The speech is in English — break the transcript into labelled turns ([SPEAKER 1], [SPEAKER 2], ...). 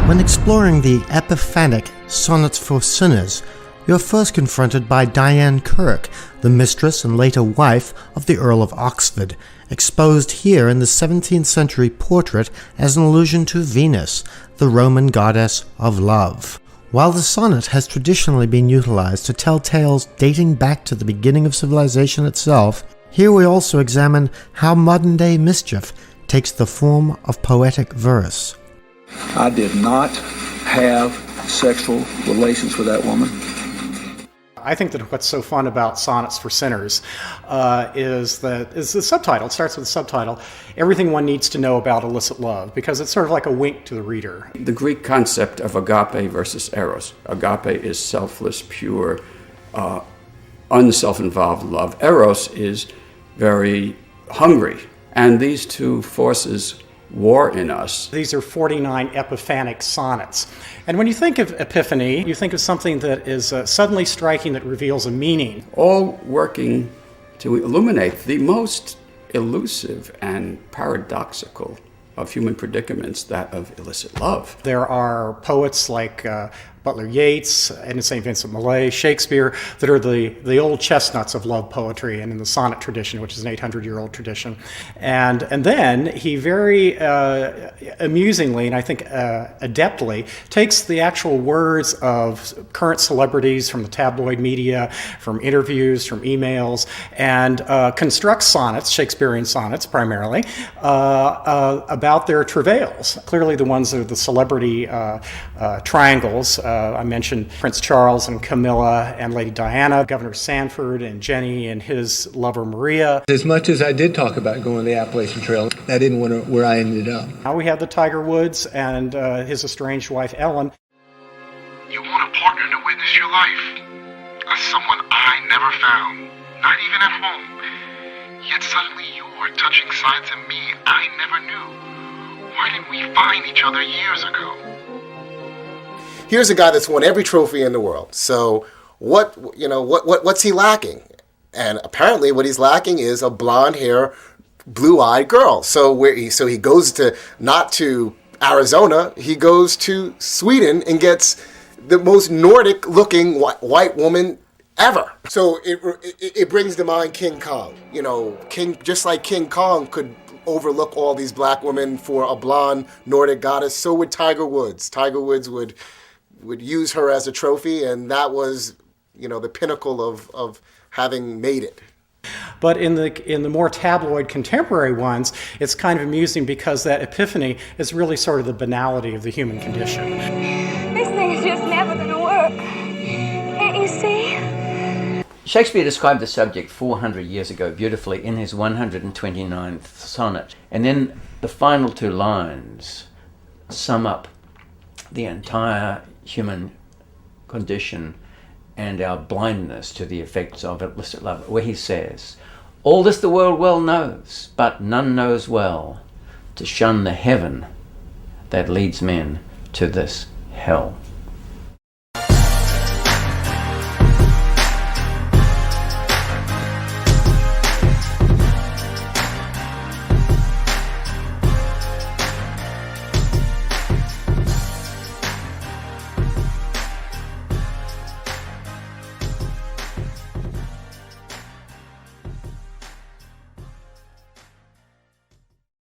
[SPEAKER 1] When exploring the epiphanic Sonnets for Sinners, you're first confronted by Diane Kirk, the mistress and later wife of the Earl of Oxford, exposed here in the 17th century portrait as an allusion to Venus, the Roman goddess of love. While the sonnet has traditionally been utilized to tell tales dating back to the beginning of civilization itself, here we also examine how modern-day mischief takes the form of poetic verse.
[SPEAKER 2] I did not have sexual relations with that woman.
[SPEAKER 3] I think that what's so fun about Sonnets for Sinners is the subtitle. It starts with the subtitle, Everything One Needs to Know About Illicit Love, because it's sort of like a wink to the reader.
[SPEAKER 4] The Greek concept of agape versus eros. Agape is selfless, pure, unself-involved love. Eros is very hungry. And these two forces war in us.
[SPEAKER 3] These are 49 epiphanic sonnets. And when you think of epiphany, you think of something that is suddenly striking, that reveals a meaning.
[SPEAKER 4] All working to illuminate the most elusive and paradoxical of human predicaments, that of illicit love.
[SPEAKER 3] There are poets like Butler Yeats, Edna St, Vincent Millay, Shakespeare, that are the old chestnuts of love poetry and in the sonnet tradition, which is an 800-year-old tradition. And then he very amusingly, and I think adeptly, takes the actual words of current celebrities from the tabloid media, from interviews, from emails, and constructs sonnets, Shakespearean sonnets primarily, about their travails. Clearly the ones that are the celebrity triangles. I mentioned Prince Charles and Camilla and Lady Diana, Governor Sanford and Jenny and his lover Maria.
[SPEAKER 5] As much as I did talk about going the Appalachian Trail, I didn't want to where I ended up.
[SPEAKER 3] Now we have the Tiger Woods and his estranged wife Ellen.
[SPEAKER 6] You want a partner to witness your life, someone I never found, not even at home. Yet suddenly you're touching sides of me I never knew. Why didn't we find each other years ago?
[SPEAKER 7] Here's a guy that's won every trophy in the world. So what's he lacking? And apparently what he's lacking is a blonde hair, blue-eyed girl. So he goes not to Arizona, he goes to Sweden and gets the most Nordic-looking white woman ever. So it brings to mind King Kong. Just like King Kong could overlook all these black women for a blonde Nordic goddess, so would Tiger Woods. Tiger Woods would use her as a trophy, and that was, the pinnacle of having made it.
[SPEAKER 3] But in the more tabloid contemporary ones, it's kind of amusing because that epiphany is really sort of the banality of the human condition.
[SPEAKER 8] This thing is just never going to work. Can't you see?
[SPEAKER 9] Shakespeare described the subject 400 years ago beautifully in his 129th sonnet. And then the final two lines sum up the entire human condition and our blindness to the effects of illicit love, where he says, all this the world well knows, but none knows well to shun the heaven that leads men to this hell.